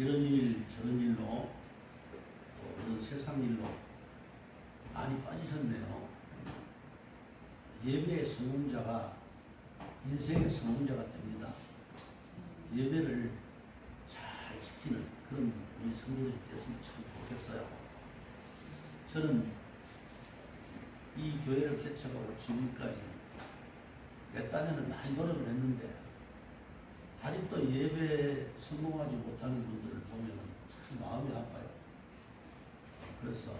이런 일 저런 일로 또 이런 세상 일로 많이 빠지셨네요. 예배의 성공자가 인생의 성공자가 됩니다. 예배를 잘 지키는 그런 우리 성도들이 됐으면 참 좋겠어요. 저는 이 교회를 개척하고 지금까지 몇 달에는 많이 노력을 했는데 아직도 예배에 성공하지 못하는 분들을 보면 참 마음이 아파요. 그래서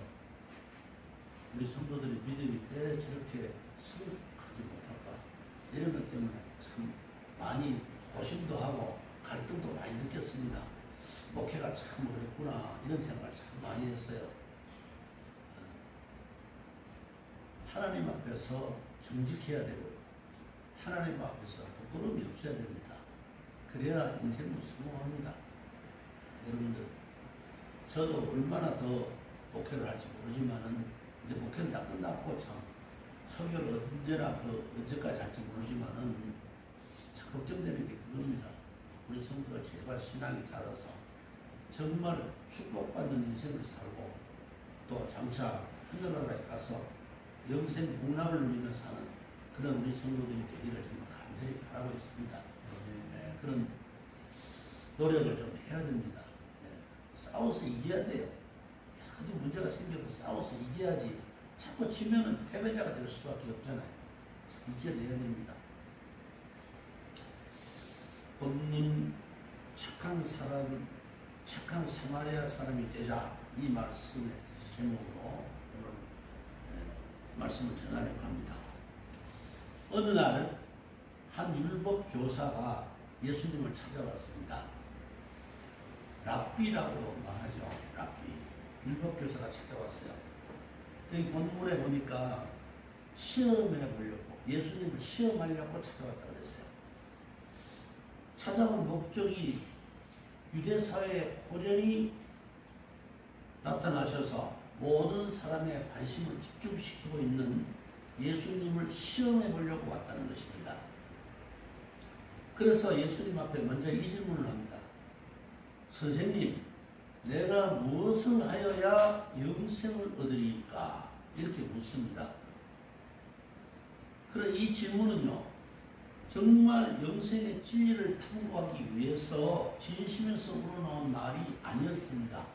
우리 성도들의 믿음이 왜 저렇게 성숙하지 못할까 이런 것 때문에 참 많이 고심도 하고 갈등도 많이 느꼈습니다. 목회가 참 어렵구나 이런 생각을 참 많이 했어요. 하나님 앞에서 정직해야 되고요. 하나님 앞에서 부끄러움이 없어야 됩니다. 그래야 인생도 성공합니다. 여러분들, 저도 얼마나 더 목회를 할지 모르지만은 이제 목회는 다 끝났고 참 설교를 언제나 언제까지 할지 모르지만은 참 걱정되는 게 그겁니다. 우리 성도들 제발 신앙이 자라서 정말 축복받는 인생을 살고 또 장차 하늘나라에 가서 영생 복락을 누리며 사는 그런 우리 성도들이 되기를 정말 간절히 바라고 있습니다. 네, 그런 노력을 좀 해야 됩니다. 네, 싸워서 이겨야 돼요. 아주 문제가 생겨도 싸워서 이겨야지. 자꾸 치면은 패배자가 될 수밖에 없잖아요. 이겨내야 됩니다. 본문 착한 사람, 착한 사마리아 사람이 되자 이 말씀의 제목으로 오늘 말씀을 전하려고 합니다. 어느 날 한 율법 교사가 예수님을 찾아왔습니다. 랍비라고도 말하죠. 랍비. 율법 교사가 찾아왔어요. 여기 본문에 보니까 시험해 보려고 예수님을 시험하려고 찾아왔다 그랬어요. 찾아온 목적이 유대 사회에 호련히 나타나셔서 모든 사람의 관심을 집중시키고 있는 예수님을 시험해 보려고 왔다는 것입니다. 그래서 예수님 앞에 먼저 이 질문을 합니다. 선생님, 내가 무엇을 하여야 영생을 얻으리까? 이렇게 묻습니다. 그럼 이 질문은요, 정말 영생의 진리를 탐구하기 위해서 진심에서 우러나온 말이 아니었습니다.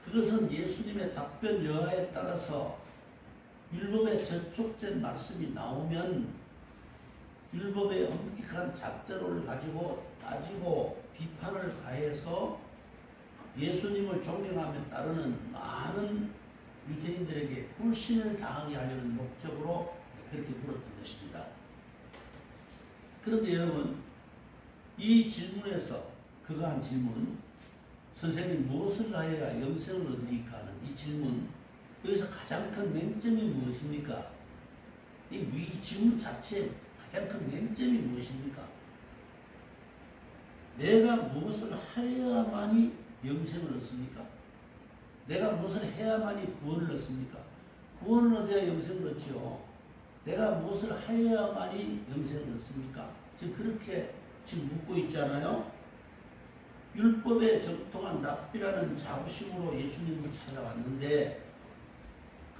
그것은 예수님의 답변 여하에 따라서 율법에 저촉된 말씀이 나오면 율법의 엄격한 잣대로를 가지고 따지고 비판을 가해서 예수님을 존경하며 따르는 많은 유대인들에게 불신을 당하게 하려는 목적으로 그렇게 물었던 것입니다. 그런데 여러분, 이 질문에서 그가 한 질문, 선생님 무엇을 하여야 영생을 얻으리까 하는 이 질문, 여기서 가장 큰 맹점이 무엇입니까? 이 질문 자체의 가장 큰 맹점이 무엇입니까? 내가 무엇을 하여야만이 영생을 얻습니까? 내가 무엇을 해야만이 구원을 얻습니까? 구원을 얻어야 영생을 얻죠. 내가 무엇을 하여야만이 영생을 얻습니까? 지금 그렇게 지금 묻고 있잖아요. 율법에 적통한 랍비라는 자부심으로 예수님을 찾아왔는데,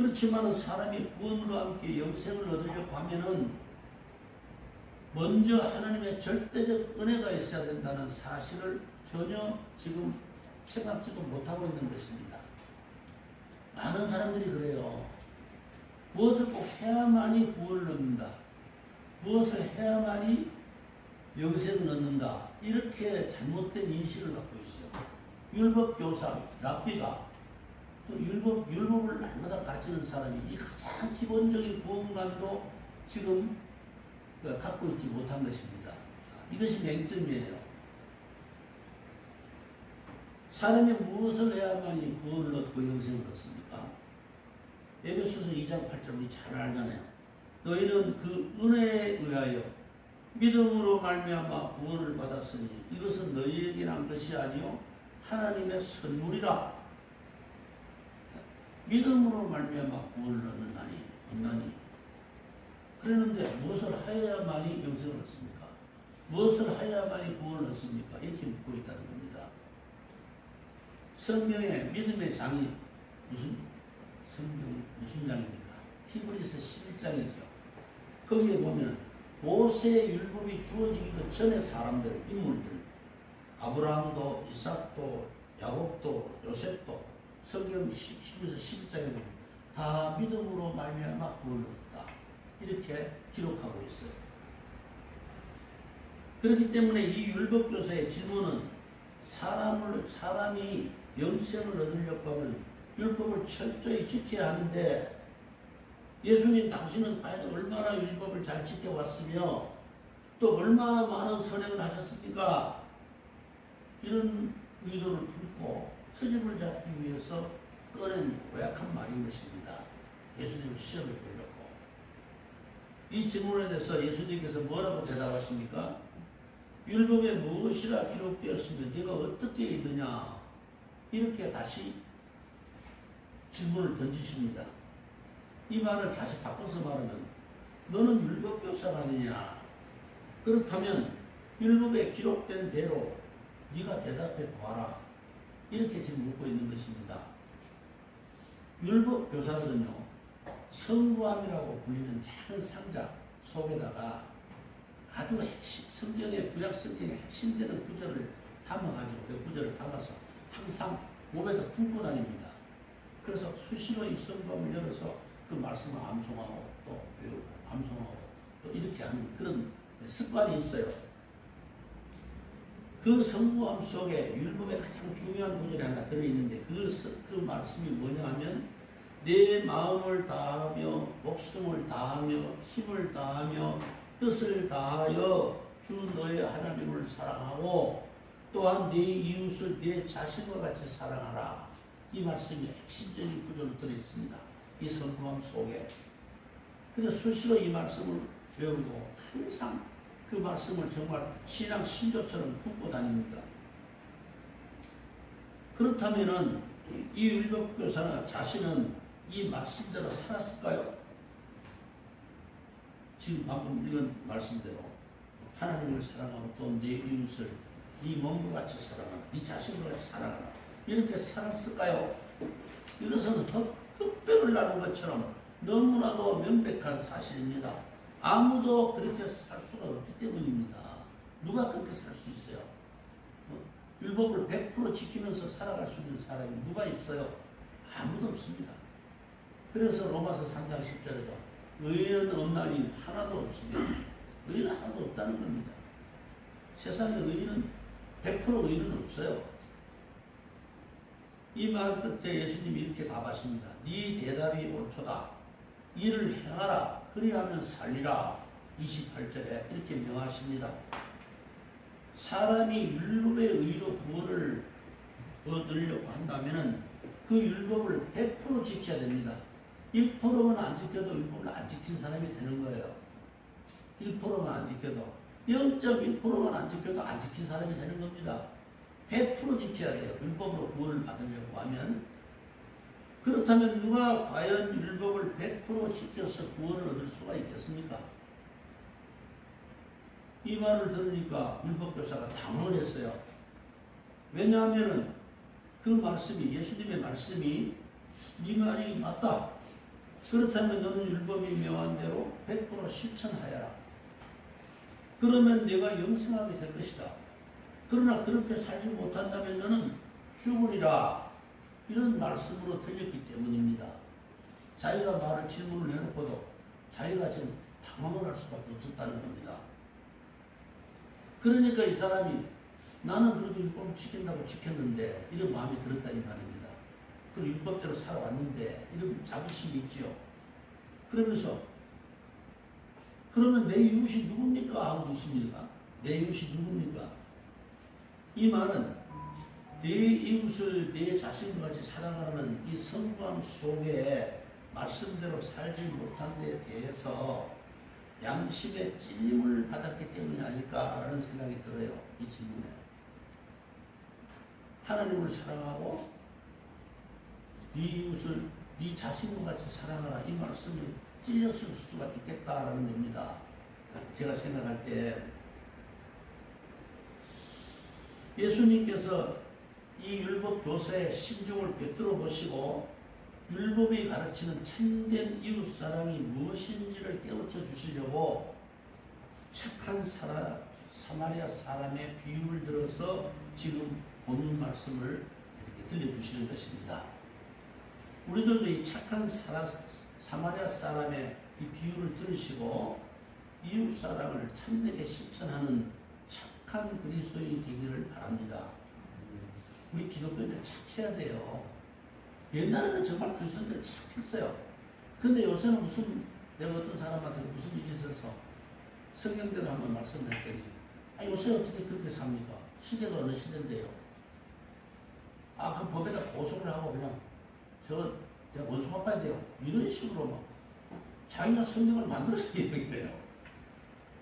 그렇지만 사람이 구원으로 함께 영생을 얻으려고 하면은 먼저 하나님의 절대적 은혜가 있어야 된다는 사실을 전혀 지금 생각지도 못하고 있는 것입니다. 많은 사람들이 그래요. 무엇을 꼭 해야만이 구원을 얻는다. 무엇을 해야만이 영생을 얻는다. 이렇게 잘못된 인식을 갖고 있어요. 율법 교사, 랍비가 율법을 날마다 가르치는 사람이 이 가장 기본적인 구원관도 지금 갖고 있지 못한 것입니다. 이것이 맹점이에요. 사람이 무엇을 해야만이 구원을 얻고 영생을 얻습니까? 에베소서 2장 8절 우리 잘 알잖아요. 너희는 그 은혜에 의하여 믿음으로 말미암아 구원을 받았으니 이것은 너희에게 난 것이 아니요 하나님의 선물이라. 믿음으로 말미암아 구원을 얻나니. 그랬는데 무엇을 하여야만이 영생을 얻습니까? 무엇을 하여야만이 구원을 얻습니까? 이렇게 묻고 있다는 겁니다. 성경의 믿음의 장이 무슨 장입니까? 히브리서 11장이죠. 거기에 보면 모세의 율법이 주어지기도 전에 사람들, 인물들, 아브라함도, 이삭도, 야곱도, 요셉도 성경 히브리서 11장에 보면 다 믿음으로 말미암아 구원을 얻었다. 이렇게 기록하고 있어요. 그렇기 때문에 이 율법교사의 질문은 사람이 영생을 얻으려고 하면 율법을 철저히 지켜야 하는데 예수님 당신은 과연 얼마나 율법을 잘 지켜왔으며 또 얼마나 많은 선행을 하셨습니까? 이런 의도를 품고 트집을 잡기 위해서 꺼낸 고약한 말인 것입니다. 예수님을 시험에 걸렸고 이 질문에 대해서 예수님께서 뭐라고 대답하십니까? 율법에 무엇이라 기록되었으면 네가 어떻게 읽느냐? 이렇게 다시 질문을 던지십니다. 이 말을 다시 바꿔서 말하면 너는 율법교사가 아니냐? 그렇다면 율법에 기록된 대로 네가 대답해 보아라. 이렇게 지금 묻고 있는 것입니다. 율법교사들은요, 성부함이라고 불리는 작은 상자 속에다가 아주 핵심, 구약 성경의 핵심되는 구절을 담아가지고 그 구절을 담아서 항상 몸에다 품고 다닙니다. 그래서 수시로 이 성부함을 열어서 그 말씀을 암송하고 또 외우고 암송하고 또 이렇게 하는 그런 습관이 있어요. 그 성부함 속에 율법의 가장 중요한 구절이 하나 들어있는데 그 말씀이 뭐냐 하면 내 마음을 다하며 목숨을 다하며 힘을 다하며 뜻을 다하여 주 너의 하나님을 사랑하고 또한 네 이웃을 네 자신과 같이 사랑하라. 이 말씀이 핵심적인 구절로 들어있습니다. 이 성부함 속에. 그래서 수시로 이 말씀을 외우고 항상 그 말씀을 정말 신앙 신조처럼 품고 다닙니다. 그렇다면은 이 율법교사 자신은 이 말씀대로 살았을까요? 지금 방금 읽은 말씀대로 하나님을 사랑하고 또 네 이웃을 네 몸과 같이 사랑하라, 네 자신과 같이 사랑하라. 이렇게 살았을까요? 이것은 흑백을 나눈 것처럼 너무나도 명백한 사실입니다. 아무도 그렇게 살 수가 없기 때문입니다. 누가 그렇게 살 수 있어요? 율법을 100% 지키면서 살아갈 수 있는 사람이 누가 있어요? 아무도 없습니다. 그래서 로마서 3장 10절에도 의인은 없나니 하나도 없습니다. 의인은 하나도 없다는 겁니다. 세상에 의인은 100% 의인은 없어요. 이 말 끝에 예수님이 이렇게 답하십니다. 네 대답이 옳도다. 이를 행하라. 그리하면 살리라. 28절에 이렇게 명하십니다. 사람이 율법의 의로 구원을 얻으려고 한다면 그 율법을 100% 지켜야 됩니다. 1%만 안 지켜도 율법을 안 지킨 사람이 되는 거예요. 1%만 안 지켜도 0.1%만 안 지켜도 안 지킨 사람이 되는 겁니다. 100% 지켜야 돼요. 율법으로 구원을 받으려고 하면. 그렇다면 누가 과연 율법을 100% 지켜서 구원을 얻을 수가 있겠습니까? 이 말을 들으니까 율법교사가 당황을 했어요. 왜냐하면 그 말씀이, 예수님의 말씀이 네 말이 맞다. 그렇다면 너는 율법이 명한 대로 100% 실천하여라. 그러면 내가 영생하게 될 것이다. 그러나 그렇게 살지 못한다면 너는 죽으리라. 이런 말씀으로 들렸기 때문입니다. 자기가 말을 질문을 해놓고도 자기가 지금 당황을 할 수밖에 없었다는 겁니다. 그러니까 이 사람이 나는 그래도 율법을 지킨다고 지켰는데 이런 마음이 들었다 이 말입니다. 그리고 율법대로 살아왔는데 이런 자부심이 있지요. 그러면서 그러면 내 이웃이 누굽니까? 하고 묻습니다. 내 이웃이 누굽니까? 이 말은 내 이웃을 내 자신과 같이 사랑하는 이 성부함 속에 말씀대로 살지 못한 데에 대해서 양심의 찔림을 받았기 때문이 아닐까라는 생각이 들어요. 이 질문에. 하나님을 사랑하고 네 이웃을 네 자신과 같이 사랑하라. 이 말씀이 찔렸을 수가 있겠다라는 겁니다. 제가 생각할 때 예수님께서 이 율법 교사의 심중을 꿰뚫어 보시고 율법이 가르치는 참된 이웃 사랑이 무엇인지를 깨우쳐 주시려고 착한 사마리아 사람의 비유를 들어서 지금 본문 말씀을 이렇게 들려주시는 것입니다. 우리들도 이 착한 사마리아 사람의 이 비유를 들으시고 이웃 사랑을 참되게 실천하는 착한 그리스도인이 되기를 바랍니다. 우리 기독교인들 착해야 돼요. 옛날에는 정말 그리스도인들 착했어요. 근데 요새는 내가 어떤 사람한테 무슨 일이 있어서 성경대로 한번 말씀드렸더니 요새 어떻게 그렇게 삽니까? 시대가 어느 시대인데요. 그 법에다 고소를 하고 그냥 내가 원수 갚아야 돼요. 이런 식으로 막 자기가 성경을 만들어서 얘기해요.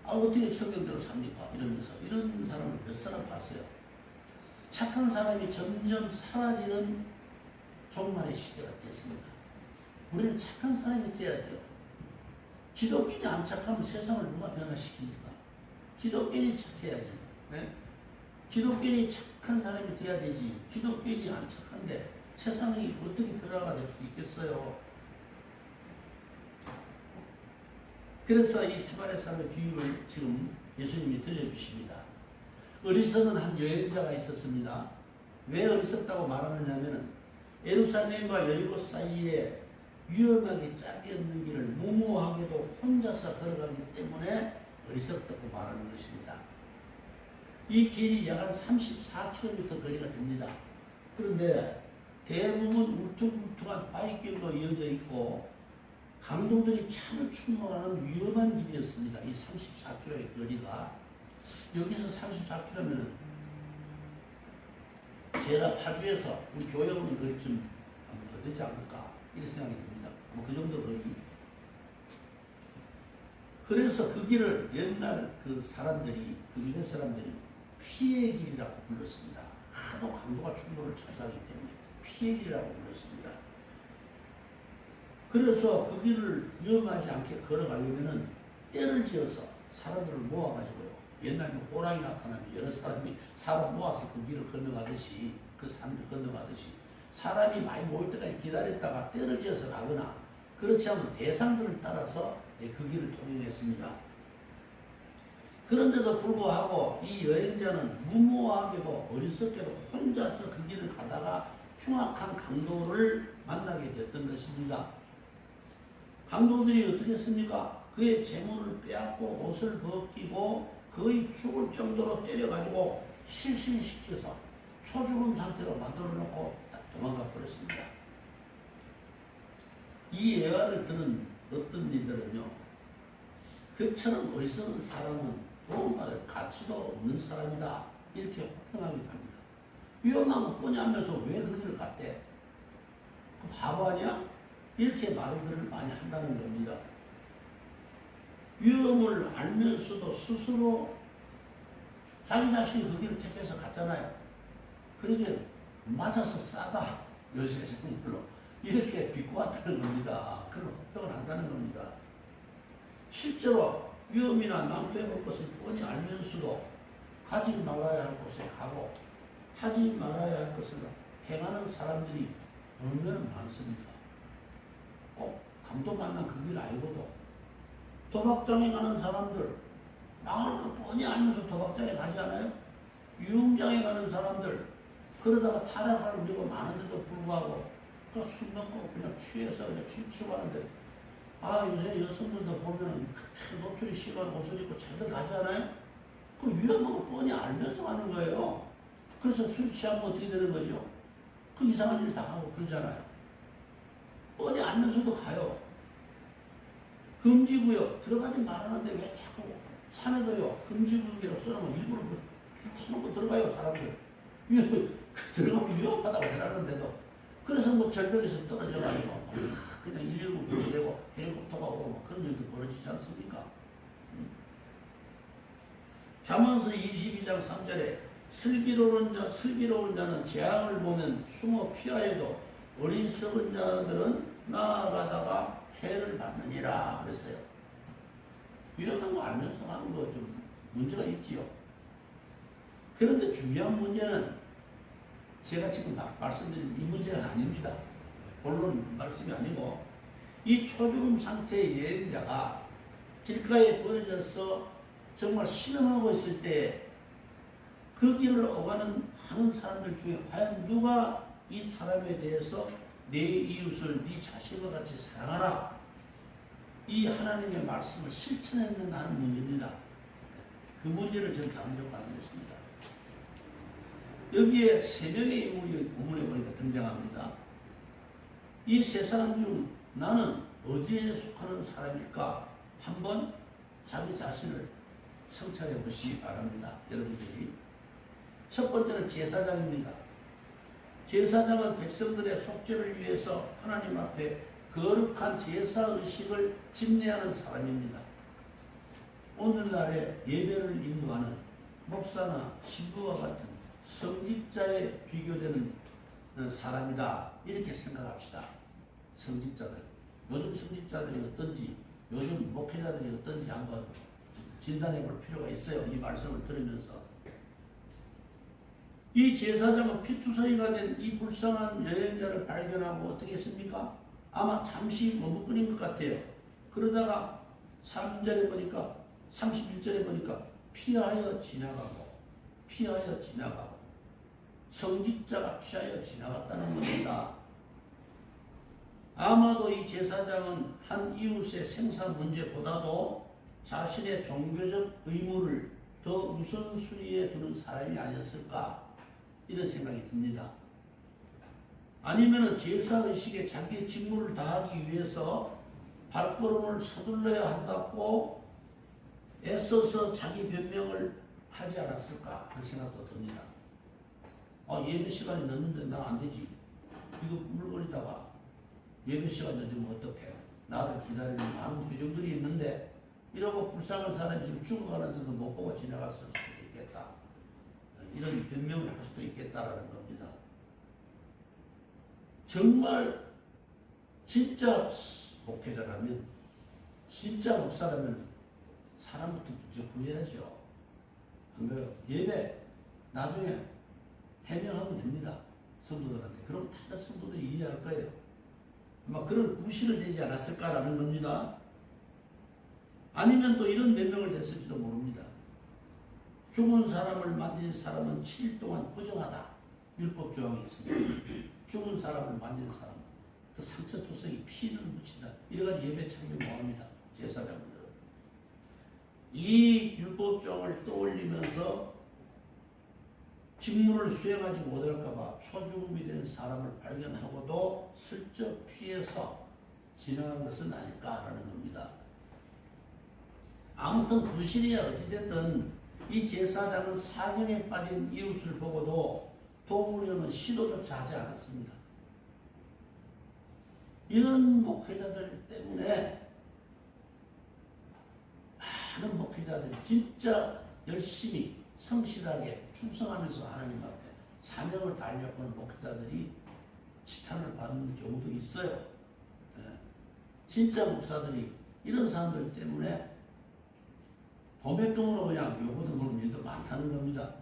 어떻게 성경대로 삽니까? 이러면서 이런 사람을 몇 사람 봤어요. 착한 사람이 점점 사라지는 종말의 시대가 됐습니다. 우리는 착한 사람이 돼야 돼요. 기독교인이 안 착하면 세상을 누가 변화시킵니까? 기독교인이 착해야지. 네? 기독교인이 착한 사람이 돼야 되지. 기독교인이 안 착한데 세상이 어떻게 변화가 될 수 있겠어요? 그래서 이 사마리아 사람의 비유를 지금 예수님이 들려주십니다. 어리석은 한 여행자가 있었습니다. 왜 어리석다고 말하느냐면 예루살렘과 여리고 사이에 위험하게 짝이 없는 길을 무모하게도 혼자서 걸어가기 때문에 어리석다고 말하는 것입니다. 이 길이 약 한 34km 거리가 됩니다. 그런데 대부분 울퉁불퉁한 바위길로 이어져 있고 강도들이 차를 출몰하는 위험한 길이었습니다. 이 34km의 거리가. 여기서 34km면 제가 파주에서 우리 교회 오는 거리쯤 더 되지 않을까 이런 생각이 듭니다. 그 정도 거리. 그래서 그 길을 옛날 그 유대 사람들이 피의 길이라고 불렀습니다. 하도 강도가 출몰을 찾아가기 때문에 피의 길이라고 불렀습니다. 그래서 그 길을 위험하지 않게 걸어가려면은 떼를 지어서 사람들을 모아가지고요. 옛날에 호랑이 나타나면 여러 사람 모아서 그 길을 건너가듯이 그 산을 건너가듯이 사람이 많이 모일 때까지 기다렸다가 떼를 지어서 가거나 그렇지 않으면 대상들을 따라서 그 길을 통행했습니다. 그런데도 불구하고 이 여행자는 무모하게도 어리석게도 혼자서 그 길을 가다가 흉악한 강도를 만나게 됐던 것입니다. 강도들이 어떻게 했습니까? 그의 재물을 빼앗고 옷을 벗기고 거의 죽을 정도로 때려가지고 실신시켜서 초죽음 상태로 만들어 놓고 도망가 버렸습니다. 이 예화를 들은 어떤 이들은요, 그처럼 어리석은 사람은 정말 가치도 없는 사람이다 이렇게 호평하기도 합니다. 위험한 거 뻔히 하면서 왜 그 길을 갔대? 그 바보 아니야? 이렇게 말들을 많이 한다는 겁니다. 위험을 알면서도 스스로 자기 자신이 그 길을 택해서 갔잖아요. 그러게 맞아서 싸다. 요새 생물로 이렇게 비꼬았다는 겁니다. 그런 호평을 한다는 겁니다. 실제로 위험이나 낭패볼 것을 뻔히 알면서도 가지 말아야 할 곳에 가고 하지 말아야 할 것을 행하는 사람들이 얼마나 많습니까? 꼭 강도 만난 그 길 알고도 도박장에 가는 사람들 망할 거 뻔히 알면서 도박장에 가지 않아요? 유흥장에 가는 사람들 그러다가 타락할 우려가 많은데도 불구하고 술 먹고 그냥 취해서 그냥 춤추고 하는데 요새 여성들도 보면 노출이 심한 옷을 입고 잘들 가지 않아요? 그 위험한 거 뻔히 알면서 가는 거예요. 그래서 술 취하면 어떻게 되는 거죠? 그 이상한 일 당하고 그러잖아요. 뻔히 알면서도 가요. 금지구역 들어가지 말라는데 왜 자꾸 산에도요 금지구역이라고 써놓으면 일부러 쭉 해놓고 들어가요 사람들. 들어가면 위험하다고 해놨는데도 그래서 뭐 절벽에서 떨어져가지고 그냥 119 부르되고 헬리콥터가 오고 막 그런 일도 벌어지지 않습니까? 잠언서 22장 3절에 슬기로운 자는 재앙을 보면 숨어 피하여도 어리석은 자들은 나아가다가 해를 받느니라 그랬어요. 위험한 거 알면서 하는 거 좀 문제가 있지요. 그런데 중요한 문제는 제가 지금 말씀드린 이 문제가 아닙니다. 본론 말씀이 아니고 이 초죽음 상태의 여행자가 길가에 버려져서 정말 신음하고 있을 때 그 길을 오가는 하는 사람들 중에 과연 누가 이 사람에 대해서 내 이웃을 네 자신과 같이 사랑하라 이 하나님의 말씀을 실천했는가 하는 문제입니다. 그 문제를 지금 다루려고 하는 것입니다. 여기에 세 명의 인물이 본문에 보니까 등장합니다. 이 세 사람 중 나는 어디에 속하는 사람일까? 한번 자기 자신을 성찰해 보시기 바랍니다. 여러분들이. 첫 번째는 제사장입니다. 제사장은 백성들의 속죄를 위해서 하나님 앞에 거룩한 제사의식을 집례하는 사람입니다. 오늘날의 예배를 인도하는 목사나 신부와 같은 성직자에 비교되는 사람이다. 이렇게 생각합시다. 성직자들. 요즘 성직자들이 어떤지, 요즘 목회자들이 어떤지 한번 진단해 볼 필요가 있어요. 이 말씀을 들으면서. 이 제사장은 피투성이가 된 이 불쌍한 여행자를 발견하고 어떻게 했습니까? 아마 잠시 머뭇거린 것 같아요. 그러다가 3절에 보니까 31절에 보니까 피하여 지나가고 성직자가 피하여 지나갔다는 겁니다. 아마도 이 제사장은 한 이웃의 생사 문제보다도 자신의 종교적 의무를 더 우선순위에 두는 사람이 아니었을까 이런 생각이 듭니다. 아니면 제사의식에 자기의 직무를 다하기 위해서 발걸음을 서둘러야 한다고 애써서 자기 변명을 하지 않았을까 하는 생각도 듭니다. 예배 시간이 늦는데 나 안 되지. 이거 물거리다가 예배 시간 늦으면 어떡해. 나를 기다리는 많은 교정들이 있는데 이러고 불쌍한 사람이 지금 죽어가는데도 못 보고 지나갔을 수도 있겠다. 이런 변명을 할 수도 있겠다라는 겁니다. 정말 진짜 목회자라면, 진짜 목사라면 사람부터 먼저 구해야죠. 안 그래요? 예배 나중에 해명하면 됩니다. 성도들한테. 그럼 다들 성도들이 이해할 거예요. 아마 그런 구실을 내지 않았을까라는 겁니다. 아니면 또 이런 변명을 했을지도 모릅니다. 죽은 사람을 만진 사람은 7일 동안 부정하다. 율법 조항이 있습니다. 죽은 사람을 만진 사람, 그 상처투성이 피를 묻힌다. 이래가지고 예배 참여 못합니다. 제사장들은. 이 율법 조항을 떠올리면서 직무를 수행하지 못할까봐 초죽음이 된 사람을 발견하고도 슬쩍 피해서 지나간 것은 아닐까라는 겁니다. 아무튼 부실이야 어찌됐든 이 제사장은 사경에 빠진 이웃을 보고도 도우려는 시도조차 하지 않았습니다. 이런 목회자들 때문에 많은 목회자들이 진짜 열심히 성실하게 충성하면서 하나님 앞에 사명을 다하려고 하는 목회자들이 지탄을 받는 경우도 있어요. 진짜 목사들이 이런 사람들 때문에 도매금으로 그냥 요구도 그런 일도 많다는 겁니다.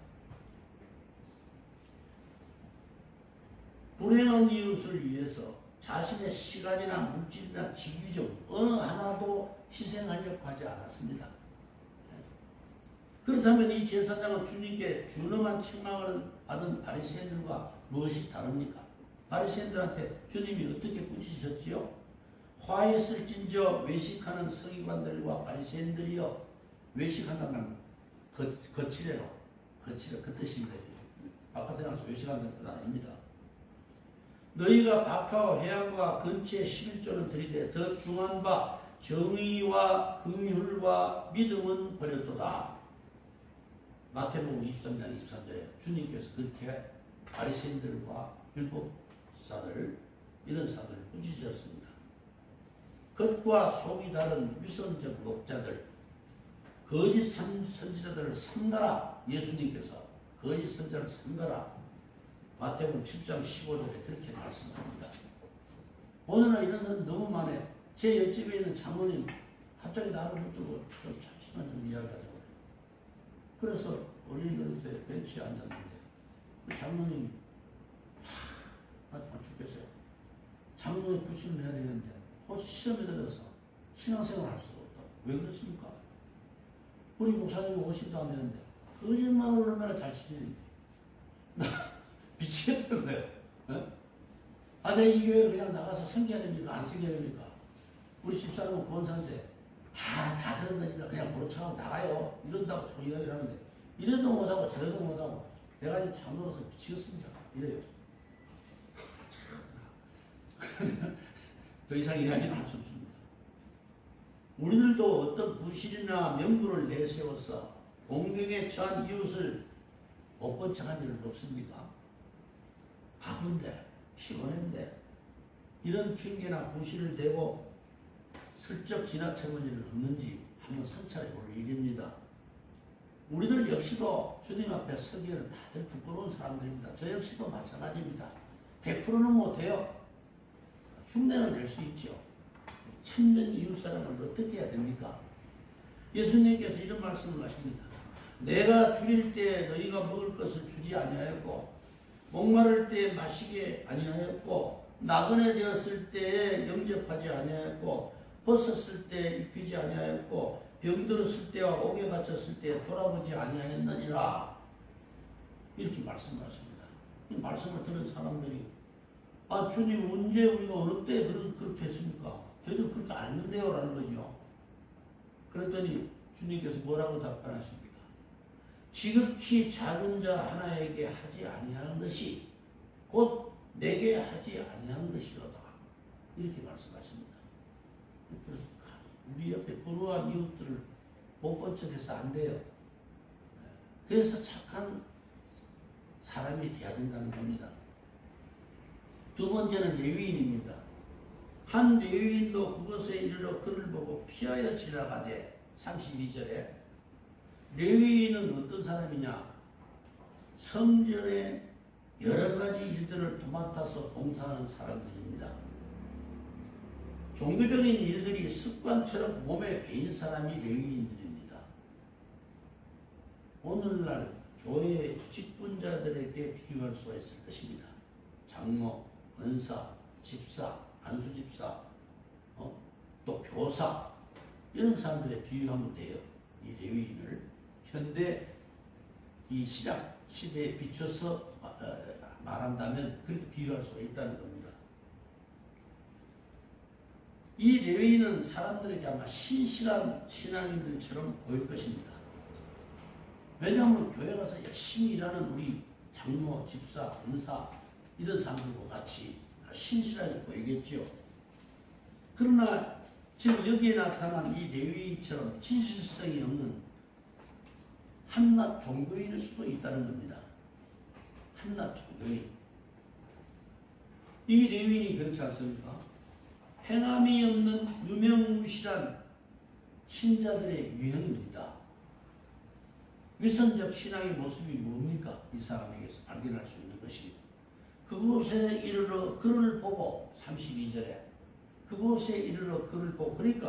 불행한 이웃을 위해서 자신의 시간이나 물질이나 직위적 어느 하나도 희생하려고 하지 않았습니다. 그렇다면 이 제사장은 주님께 준엄한 책망을 받은 바리새인들과 무엇이 다릅니까? 바리새인들한테 주님이 어떻게 꾸짖으셨지요? 화했을진저 외식하는 서기관들과 바리새인들이여. 외식한단 말은 거칠애로 그 뜻입니다. 바깥에 나가서 외식한다는 뜻 아닙니다. 너희가 박하와 회양과 근처에 11조는 들이되 더 중한 바 정의와 긍휼과 믿음은 버렸도다. 마태복음 23장 23절에 주님께서 그렇게 바리새인들과 율법사들 이런 사람들을 꾸짖으셨습니다. 겉과 속이 다른 위선적 목자들, 거짓 선지자들을 삼가라. 예수님께서 거짓 선지자를 삼가라. 마태복음 7장 15절에 그렇게 말씀합니다. 오늘날 이런 사람 너무 많아요. 제 옆집에 있는 장로님 갑자기 나를 붙들고 좀 잠시만 좀 이야기하자고. 그래서 어린이들 때 벤치에 앉았는데 그 장로님이 나 정말 죽겠어요. 장로의 부심을 해야 되는데 혹시 시험에 들어서 신앙생활 할 수가 없다. 왜 그렇습니까? 우리 목사님 50도 안 되는데 거짓말을 얼마나 잘 치는지 미치겠다는 거예요. 어? 아, 내 이 교회를 그냥 나가서 섬겨야 됩니까? 안 섬겨야 됩니까? 우리 집사람은 권사인데 다 그런 거니까 그냥 모르쳐하고 나가요. 이런다고 소리가 이러는데 이래도 못하고 저래도 못하고 내가 지금 장로로서 미치겠습니다. 이래요. 더 이상 이야기는 할 수 없습니다. 우리들도 어떤 부실이나 명분을 내세워서 공경에 처한 이웃을 못 본 척한 일은 없습니까? 바쁜데 피곤한데 이런 핑계나 부실을 대고 슬쩍 지나쳐본 일은 없는지 한번 성찰해 볼 일입니다. 우리들 역시도 주님 앞에 서기에는 다들 부끄러운 사람들입니다. 저 역시도 마찬가지입니다. 100%는 못해요. 흉내는 낼 수 있죠. 참된 이웃사랑은 어떻게 해야 됩니까? 예수님께서 이런 말씀을 하십니다. 내가 줄일 때 너희가 먹을 것을 주지 아니하였고 목마를 때 마시게 아니하였고 나그네 되었을 때에 영접하지 아니하였고 벗었을 때 입히지 아니하였고 병들었을 때와 옥에 갇혔을 때에 돌아보지 아니하였느니라. 이렇게 말씀하십니다. 이 말씀을 들은 사람들이 아 주님 언제 우리가 어느 때 그렇게 했습니까? 저희도 그렇게 알는데요 라는 거죠. 그랬더니 주님께서 뭐라고 답변하십니까? 지극히 작은 자 하나에게 하지 아니하는 것이 곧 내게 하지 아니하는 것이로다. 이렇게 말씀하십니다. 우리 옆에 불우한 이웃들을 못 본 척해서 안 돼요. 그래서 착한 사람이 되어야 된다는 겁니다. 두 번째는 레위인입니다. 한 레위인도 그것에 이르러 그를 보고 피하여 지나가되 32절에 레위인은 어떤 사람이냐? 성전의 여러 가지 일들을 도맡아서 봉사하는 사람들입니다. 종교적인 일들이 습관처럼 몸에 배인 사람이 레위인들입니다. 오늘날 교회 직분자들에게 비유할 수가 있을 것입니다. 장로, 은사, 집사, 안수집사, 또 교사 이런 사람들에 비유하면 돼요. 이 레위인을 현대 이 신약 시대에 비춰서 말한다면 그렇게 비유할 수가 있다는 겁니다. 이 레위인은 사람들에게 아마 신실한 신앙인들처럼 보일 것입니다. 왜냐하면 교회 가서 열심히 일하는 우리 장로, 집사, 은사 이런 사람들과 같이 신실하게 보이겠죠. 그러나 지금 여기에 나타난 이 레위인처럼 진실성이 없는 한낱 종교인일 수도 있다는 겁니다. 한낱 종교인. 이 레위인이 그렇지 않습니까? 행함이 없는 유명무실한 신자들의 유형입니다. 위선적 신앙의 모습이 뭡니까? 이 사람에게서 발견할 수 있는 것이 그곳에 이르러 그를 보고 32절에 그곳에 이르러 그를 보고 그러니까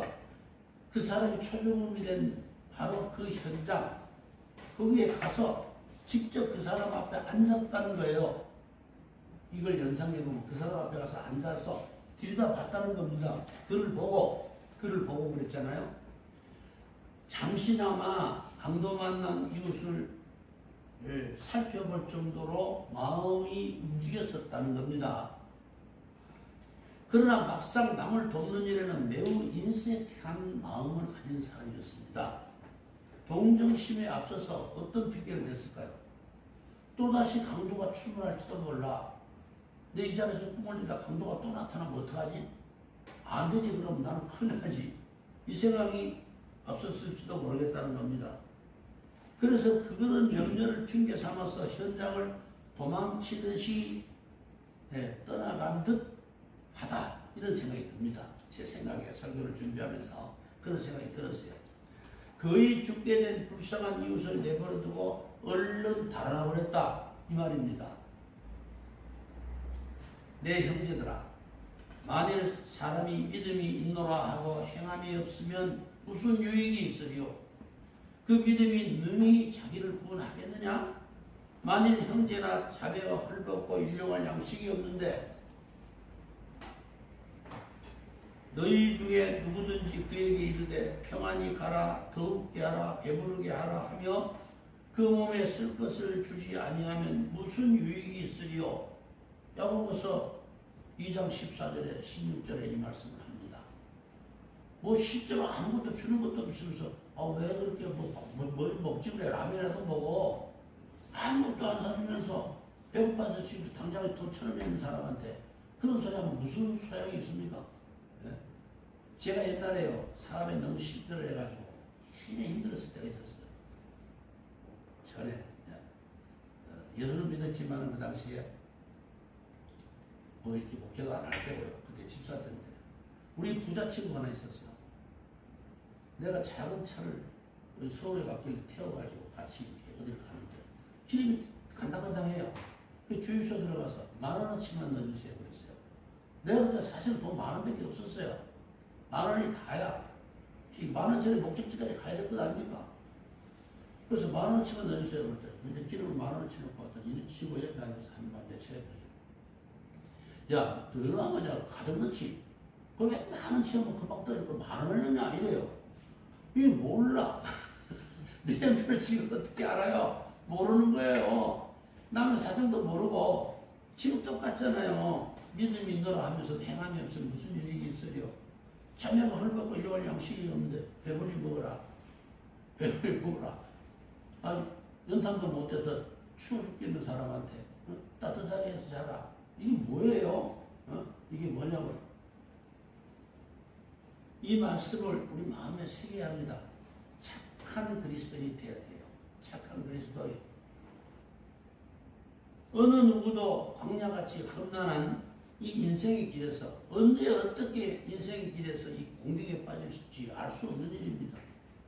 그 사람이 초중음이 된 바로 그 현장 거기에 가서 직접 그 사람 앞에 앉았다는 거예요. 이걸 연상해 보면 그 사람 앞에 가서 앉아서 들여다봤다는 겁니다. 그를 보고 그랬잖아요. 잠시나마 강도 만난 이웃을 살펴볼 정도로 마음이 움직였었다는 겁니다. 그러나 막상 남을 돕는 일에는 매우 인색한 마음을 가진 사람이었습니다. 동정심에 앞서서 어떤 핑계를 냈을까요? 또다시 강도가 출몰할지도 몰라. 내 이 자리에서 꿈을리다 강도가 또 나타나면 어떡하지? 안 되지. 그럼 나는 큰일 나지. 이 생각이 앞섰을지도 모르겠다는 겁니다. 그래서 그거는 염려를 핑계 삼아서 현장을 도망치듯이 떠나간 듯 하다. 이런 생각이 듭니다. 제 생각에 설교를 준비하면서 그런 생각이 들었어요. 거의 죽게 된 불쌍한 이웃을 내버려두고 얼른 달아나버렸다. 이 말입니다. 내 형제들아, 만일 사람이 믿음이 있노라 하고 행함이 없으면 무슨 유익이 있으리요? 그 믿음이 능히 자기를 구원하겠느냐? 만일 형제나 자매가 헐벗고 일용할 양식이 없는데 너희 중에 누구든지 그에게 이르되 평안히 가라 더욱게 하라 배부르게 하라 하며 그 몸에 쓸 것을 주지 아니하면 무슨 유익이 있으리요. 야고보서 2장 14절에 16절에 이 말씀을 합니다. 뭐 실제로 아무것도 주는 것도 없으면서 왜 그렇게 뭘 먹지 그래. 라면이라도 먹어. 아무것도 안 사주면서 배고파서 지금 당장에 돈처럼 있는 사람한테 그런 소리 하면 무슨 소용이 있습니까? 예? 제가 옛날에요 사업에 너무 실패를 해가지고 굉장히 힘들었을 때가 있었어요. 전에 예수를 믿었지만 그 당시에 뭐 이렇게 목회도 안 할 때고요. 그때 집사 때인데 우리 부자 친구가 하나 있었어요. 내가 작은 차를 서울에 갔길래 태워가지고 같이 이렇게 어딜 가는데 길이 간당간당해요. 주유소 들어가서 10,000원어치만 넣어주세요 그랬어요. 내가 그때 사실 돈 10,000원밖에 없었어요. 10,000원이 다야. 이 10,000원짜리 목적지까지 가야 될 것 아닙니까? 그래서 10,000원어치만 넣어주세요 그랬더니 근데 기름을 10,000원어치 넣고 왔더니 지구 옆에 앉아서 한번 내쳐야 야, 너 얼마냐? 가득 넣지? 그럼 왜 10,000원치 하면 금방 떨어지고 10,000원을 넣냐? 이래요. 이게 몰라. 내 편을 지금 어떻게 알아요? 모르는 거예요. 남의 사정도 모르고 지금 똑같잖아요. 믿음이 너라 하면서 행함이 없으면 무슨 일이 있으려. 자매가 헐벗고 일용할 양식이 없는데 배불리 먹어라. 배불리 먹어라. 연탄도 못해서 추워 죽겠는 사람한테 따뜻하게 해서 자라. 이게 뭐예요? 이게 뭐냐고요? 이 말씀을 우리 마음에 새겨야 합니다. 착한 그리스도인이 되어야 돼요. 착한 그리스도인. 어느 누구도 광야같이 험난한 이 인생의 길에서 언제 어떻게 인생의 길에서 이 공경에 빠질지 알 수 없는 일입니다.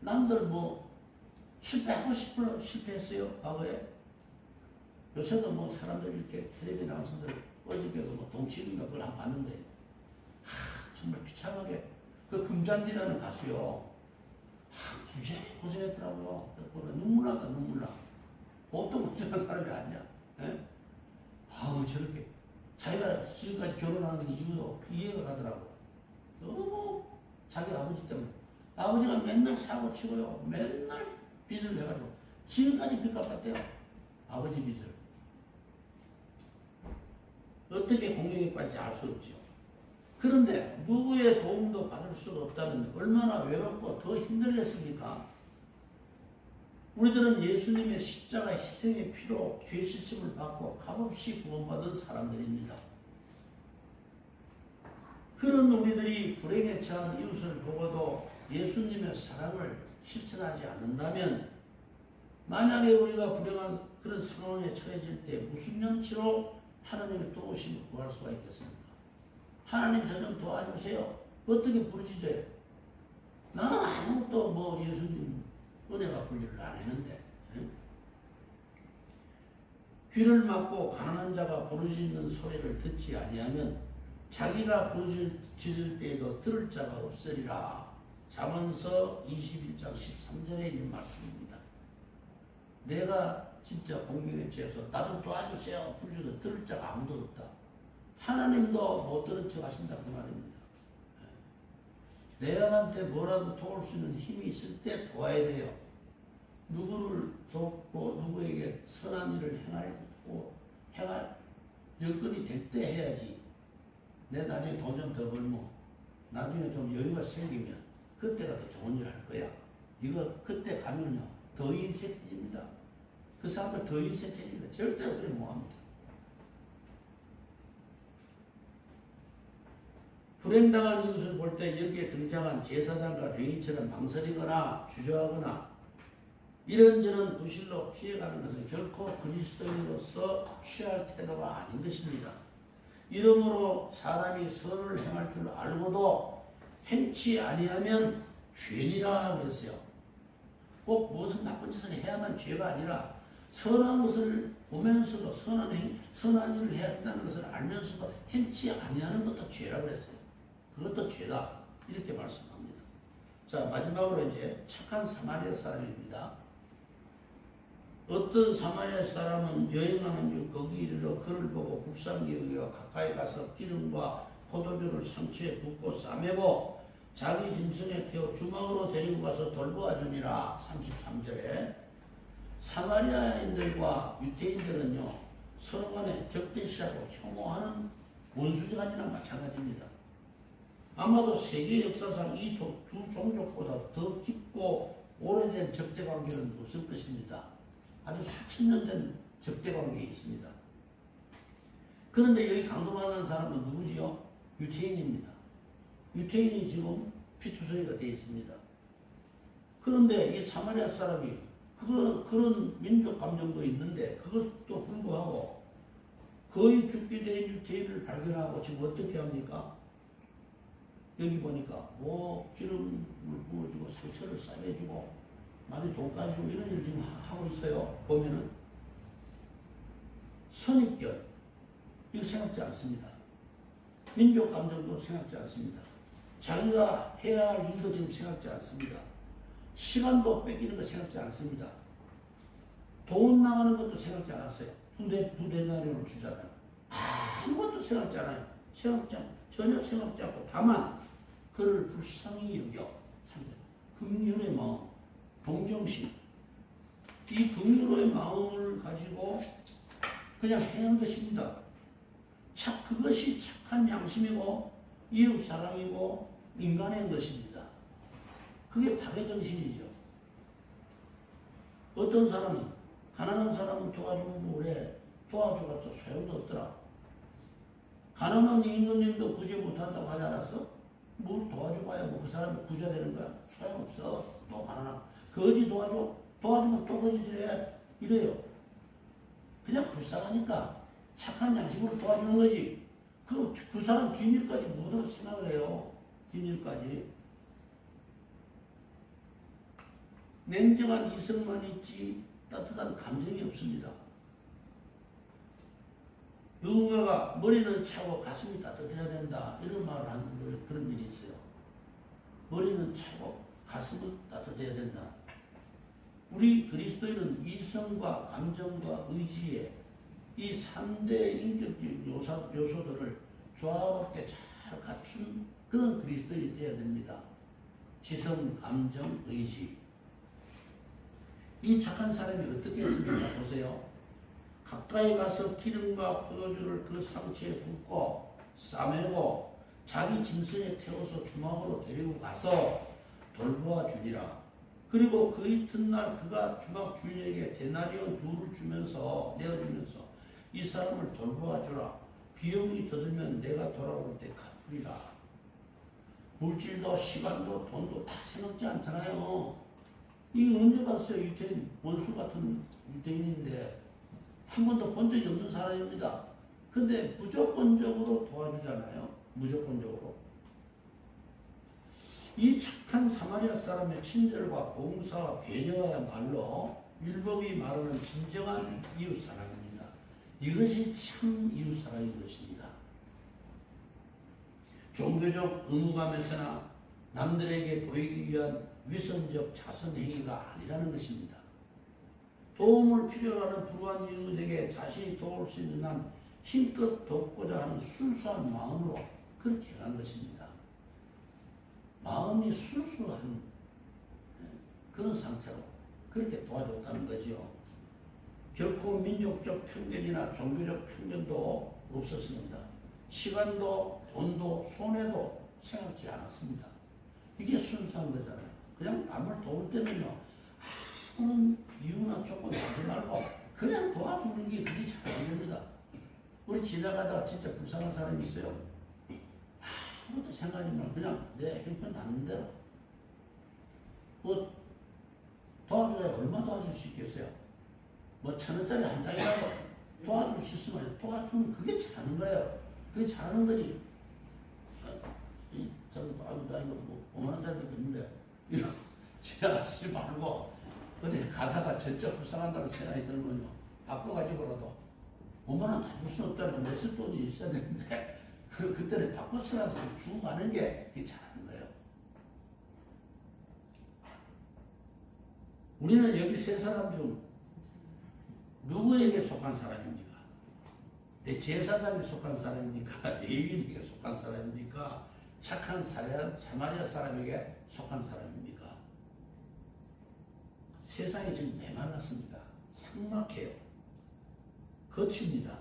남들 뭐 실패하고 싶어 실패했어요 과거에. 요새도 뭐 사람들 이렇게 텔레비전 나와서들 어저께도 뭐 동치인가 그걸 안 봤는데 정말 비참하게 그 금잔디라는 가수요. 무지하게 고생했더라고요. 보면 눈물 나다 눈물 나. 보통 고생한 사람이 아니야. 예? 저렇게 자기가 지금까지 결혼하는 이유도 이해가 가더라고요. 너무 자기 아버지 때문에. 아버지가 맨날 사고 치고요. 맨날 빚을 내가지고 지금까지 빚 갚았대요. 아버지 빚을. 어떻게 공경에 빠질지 알 수 없죠. 그런데 누구의 도움도 받을 수가 없다면 얼마나 외롭고 더 힘들겠습니까? 우리들은 예수님의 십자가 희생의 피로 죄 씻음을 받고 값없이 구원받은 사람들입니다. 그런 우리들이 불행에 처한 이웃을 보고도 예수님의 사랑을 실천하지 않는다면 만약에 우리가 불행한 그런 상황에 처해질 때 무슨 염치로 하나님의 도우심을 구할 수가 있겠습니까? 하나님 저 좀 도와주세요. 어떻게 부르짖어요? 나는 아무것도 뭐 예수님 은혜가 불리를 안 했는데. 응? 귀를 막고 가난한 자가 부르짖는 소리를 듣지 아니하면 자기가 부르짖을 때에도 들을 자가 없으리라. 잠언서 21장 13절에 있는 말씀입니다. 내가 진짜 공경에 처해서 나 좀 도와주세요. 부르짖어도 들을 자가 아무도 없다. 하나님도 못 들은 척 하신다 그 말입니다. 내한테 뭐라도 도울 수 있는 힘이 있을 때 도와야 돼요. 누구를 돕고 누구에게 선한 일을 행할 여건이 될 때 해야지. 내 나중에 돈 좀 더 벌면 나중에 좀 여유가 생기면 그때가 더 좋은 일 할 거야. 이거 그때 가면요 더 인색해집니다. 그 사람들 더 인색해집니다. 절대로 그래 못합니다. 불행당한 이웃을 볼 때 여기에 등장한 제사장과 레위인처럼 망설이거나 주저하거나 이런저런 부실로 피해가는 것은 결코 그리스도인으로서 취할 태도가 아닌 것입니다. 이러므로 사람이 선을 행할 줄 알고도 행치 아니하면 죄니라 그랬어요. 꼭 무슨 나쁜 짓을 해야만 죄가 아니라 선한 것을 보면서도 선한 일을 해야 한다는 것을 알면서도 행치 아니하는 것도 죄라 그랬어요. 그것도 죄다. 이렇게 말씀합니다. 자, 마지막으로 이제 착한 사마리아 사람입니다. 어떤 사마리아 사람은 여행하는 중 거기 이르러 그를 보고 불쌍히 여겨 가까이 가서 기름과 포도주를 상처에 붓고 싸매고 자기 짐승에 태워 주막으로 데리고 가서 돌보아 주니라. 33절에 사마리아인들과 유대인들은요 서로 간에 적대시하고 혐오하는 원수지간이나 마찬가지입니다. 아마도 세계 역사상 이 두 종족보다 더 깊고 오래된 적대관계는 없을 것입니다. 아주 수천 년 된 적대관계에 있습니다. 그런데 여기 강도받는 사람은 누구지요? 유태인입니다. 유태인이 지금 피투성이가 되어 있습니다. 그런데 이 사마리아 사람이 그런 민족 감정도 있는데 그것도 불구하고 거의 죽게 된 유태인을 발견하고 지금 어떻게 합니까? 여기 보니까 뭐 기름을 부어주고 상처를 싸매주고 많이 돈까지 주고 이런 일을 지금 하고 있어요. 보면은 선입견 이거 생각지 않습니다. 민족 감정도 생각지 않습니다. 자기가 해야 할 일도 지금 생각지 않습니다. 시간도 뺏기는 거 생각지 않습니다. 돈 나가는 것도 생각지 않았어요. 두 데나리온을 주잖아요. 아무것도 생각지 않아요. 전혀 생각지 않고 다만 그를 불쌍히 여겨 긍휼의 마음, 동정심 이 긍휼의 마음을 가지고 그냥 행한 것입니다. 그것이 착한 양심이고 이웃 사랑이고 인간의 것입니다. 그게 박애정신이죠. 어떤 사람은 가난한 사람은 도와주고 그래 도와줘봤자 소용도 없더라. 가난한 임금님도 구제 못한다고 하지 않았어? 뭘 도와줘봐야 뭐 그 사람이 구제 되는 거야? 소용없어. 또 가난한 거지 도와주면 또 거지질해 이래요. 그냥 불쌍하니까 착한 양심으로 도와주는 거지. 그 사람 뒷일까지 모두 생각을 해요. 뒷일까지. 냉정한 이성만 있지 따뜻한 감정이 없습니다. 누군가가 머리는 차고 가슴이 따뜻해야 된다 이런 말을 하는 그런 일이 있어요. 머리는 차고 가슴은 따뜻해야 된다. 우리 그리스도인은 이성과 감정과 의지에 이 3대 인격적 요소들을 조화롭게 잘 갖춘 그런 그리스도인이 되어야 됩니다. 지성, 감정, 의지. 이 착한 사람이 어떻게 했습니까? 보세요. 가까이 가서 기름과 포도주를 그 상처에 붓고 싸매고 자기 짐승에 태워서 주막으로 데리고 가서 돌보아 주니라. 그리고 그 이튿날 그가 주막 주인에게 데나리온 2를 내어주면서 이 사람을 돌보아 주라. 비용이 더 들면 내가 돌아올 때 갚으리라. 물질도 시간도 돈도 다 생각지 않잖아요. 이게 언제 봤어요? 유태인 원수 같은 유태인인데 한 번도 본 적이 없는 사람입니다. 근데 무조건적으로 도와주잖아요. 무조건적으로. 이 착한 사마리아 사람의 친절과 봉사와 배려야말로 율법이 말하는 진정한 이웃사랑입니다. 이것이 참 이웃사랑인 것입니다. 종교적 의무감에서나 남들에게 보이기 위한 위선적 자선행위가 아니라는 것입니다. 도움을 필요로 하는 불우한 이웃에게 자신이 도울 수 있는 한 힘껏 돕고자 하는 순수한 마음으로 그렇게 한 것입니다. 마음이 순수한 그런 상태로 그렇게 도와줬다는 거지요. 결코 민족적 편견이나 종교적 편견도 없었습니다. 시간도 돈도 손해도 생각지 않았습니다. 이게 순수한 거잖아요. 그냥 남을 도울 때는요. 아무런 이유나 조건 하지 말고 그냥 도와주는 게 그게 잘 안 됩니다. 우리 지나가다가 진짜 불쌍한 사람이 있어요. 아무것도 생각하지 말고 그냥 내 형편 닿는 대로 뭐 도와줘야 얼마 도와줄 수 있겠어요? 뭐 1,000원짜리 한 장이라도 도와줄 수 있으면 도와주면 그게 잘하는 거예요. 그게 잘하는 거지. 나 이거 뭐 5만원짜리도 있는데 이거 지나가지 말고 어디 가다가 진짜 불쌍한다는 생각이 들면요. 바꿔가지고라도 5만원 다 줄 수는 없다는 냈을 돈이 있어야 되는데 그때는 바꿔서라도 주고 가는 게 그게 잘하는 거예요. 우리는 여기 세 사람 중 누구에게 속한 사람입니까? 내 제사장에 속한 사람입니까? 레위인에게 속한 사람입니까? 착한 사마리아 사람에게 속한 사람입니까? 세상이 지금 메말랐습니다. 삭막해요. 거칩니다.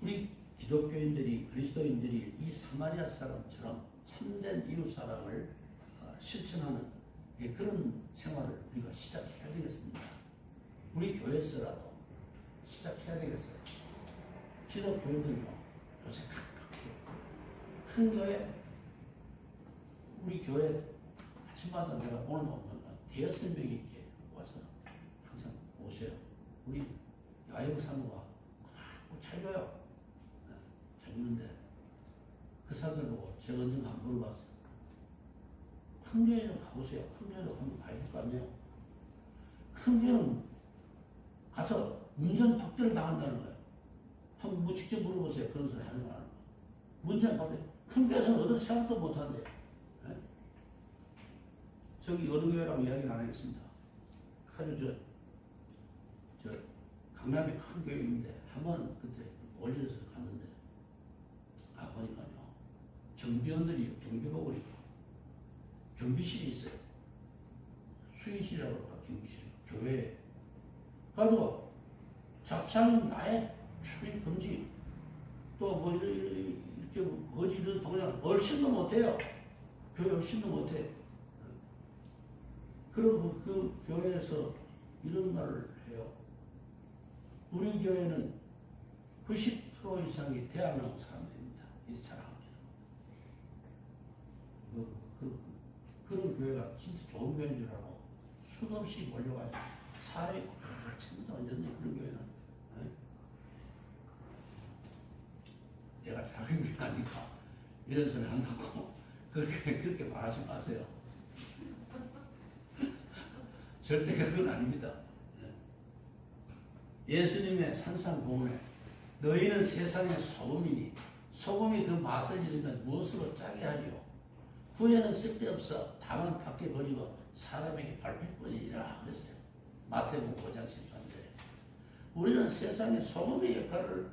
우리 기독교인들이, 그리스도인들이 이 사마리아 사람처럼 참된 이웃사랑을 실천하는 그런 생활을 우리가 시작해야 되겠습니다. 우리 교회에서라도 시작해야 되겠어요. 기독교인들요, 요새 각박해요. 큰 교회, 우리 교회 아침마다 내가 오늘 오면 대여섯 명이 이렇게 와서 항상 오셔요. 우리 야외 사모가 잘 줘요. 잘 주는데 그 사람들 보고 제가 언젠가 안 물어봤어요. 큰 교회는 가보세요. 큰 교회도 한번 봐야 될 거 아니에요. 큰 교회는 가서 문전 박대를 당한다는 거예요. 한번 뭐 직접 물어보세요. 그런 소리 하는 거 아니에요. 문전 박대. 큰 교회에서는 어떤 생각도 못한대요. 네? 저기 어느 교회라고 이야기는 안 하겠습니다. 아주 저 강남에 큰 교회 있는데 한 번은 그때 올려서 갔는데 보니까요. 경비원들이 경비복을 입고 경비실이 있어요. 수의실이라고 할까 경비실. 교회에. 가지고 잡상 나의 출입 금지 또 뭐 이렇게 거지 이런 동작 얼씬도 못해요. 교회 얼씬도 못해. 그리고 그 교회에서 이런 말을 해요. 우리 교회는 90% 이상이 대학 나온 사람들입니다. 이렇게 자랑합니다. 그런 교회가 진짜 좋은 교회인 줄 알고 수없이 몰려가지고 사람이 꽉 찹니다. 완전히 그런 교회는. 내가 작은 교회 아니까 이런 소리 한다고 그렇게 말하지 마세요. 절대 그건 아닙니다. 예수님의 산상공원에 너희는 세상의 소금이니 소금이 그 맛을 잃으면 무엇으로 짜게 하리요. 후에는 쓸데없어 다만 밖에 버리고 사람에게 밟힐 뿐이니라 그랬어요. 마태복음 5장 13절에. 우리는 세상의 소금의 역할을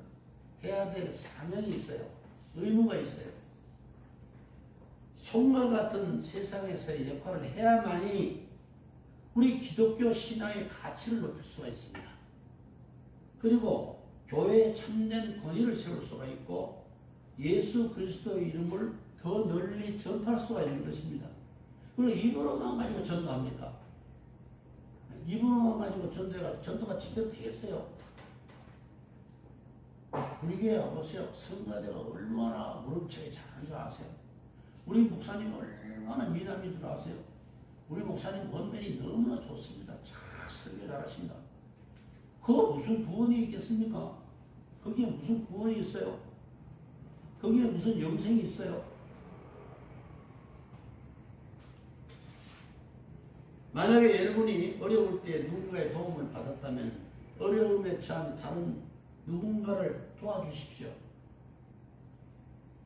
해야 될 사명이 있어요. 의무가 있어요. 소금과 같은 세상에서의 역할을 해야만이 우리 기독교 신앙의 가치를 높일 수가 있습니다. 그리고 교회에 참된 권위를 세울 수가 있고 예수 그리스도의 이름을 더 널리 전파할 수가 있는 것입니다. 그리고 입으로만 가지고 전도합니까? 입으로만 가지고 전도가 제대로 되겠어요? 우리 교회 와보세요. 성가대가 얼마나 무릎차게 잘하는 줄 아세요? 우리 목사님 얼마나 미남인 줄 아세요? 우리 목사님 원맨이 너무나 좋습니다. 잘 설교 잘하신다. 그거 무슨 구원이 있겠습니까? 거기에 무슨 구원이 있어요? 거기에 무슨 영생이 있어요? 만약에 여러분이 어려울 때 누군가의 도움을 받았다면 어려움에 처한 다른 누군가를 도와주십시오.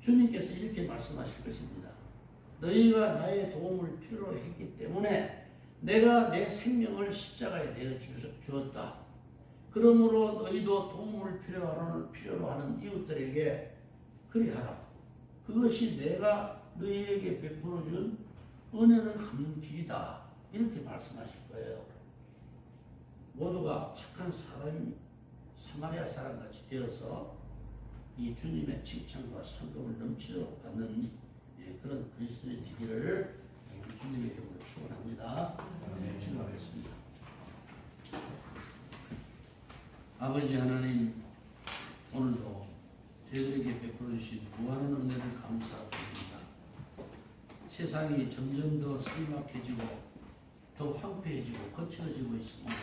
주님께서 이렇게 말씀하실 것입니다. 너희가 나의 도움을 필요로 했기 때문에 내가 내 생명을 십자가에 내어 주었다. 그러므로 너희도 도움을 필요로 하는 이웃들에게 그리하라. 그것이 내가 너희에게 베풀어 준 은혜를 갚는 길이다. 이렇게 말씀하실 거예요. 모두가 착한 사람이 사마리아 사람같이 되어서 이 주님의 칭찬과 상급을 넘치도록 받는 그런 그리스도의 되기를 우리 주님의 이름으로 축원합니다. 기도하겠습니다. 아버지 하나님, 오늘도 저희들에게 베풀어 주신 무한한 은혜를 감사드립니다. 세상이 점점 더 삭막해지고 더 황폐해지고 거칠어지고 있습니다.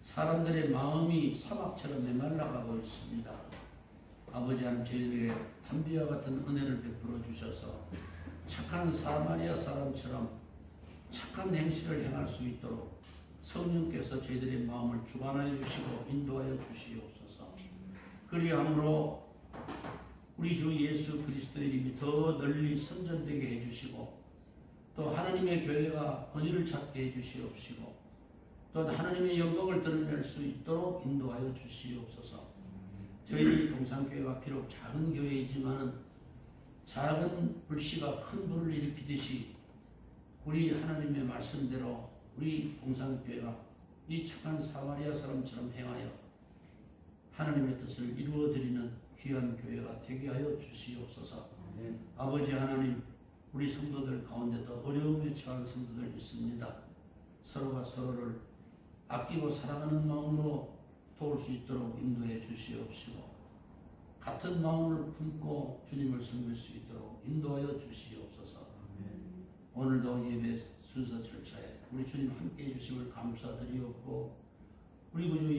사람들의 마음이 사막처럼 메말라가고 있습니다. 아버지 하나님, 저희들에게 담비와 같은 은혜를 베풀어 주셔서 착한 사마리아 사람처럼 착한 행실을 행할 수 있도록 성령께서 저희들의 마음을 주관하여 주시고 인도하여 주시옵소서. 그리함으로 우리 주 예수 그리스도의 이름이 더 널리 선전되게 해주시고 또 하나님의 교회가 권위를 찾게 해주시옵시고 또 하나님의 영광을 드러낼 수 있도록 인도하여 주시옵소서. 저희 동산교회가 비록 작은 교회이지만 작은 불씨가 큰 불을 일으키듯이 우리 하나님의 말씀대로 우리 동산교회가 이 착한 사마리아 사람처럼 행하여 하나님의 뜻을 이루어드리는 귀한 교회가 되게 하여 주시옵소서. 아버지 하나님, 우리 성도들 가운데도 어려움에 처한 성도들 있습니다. 서로가 서로를 아끼고 사랑하는 마음으로 도울 수 있도록 인도해 주시옵시고, 같은 마음을 품고 주님을 섬길 수 있도록 인도하여 주시옵소서. 오늘도 예배 순서 절차에 우리 주님 함께해 주심을 감사드리옵고, 우리 구주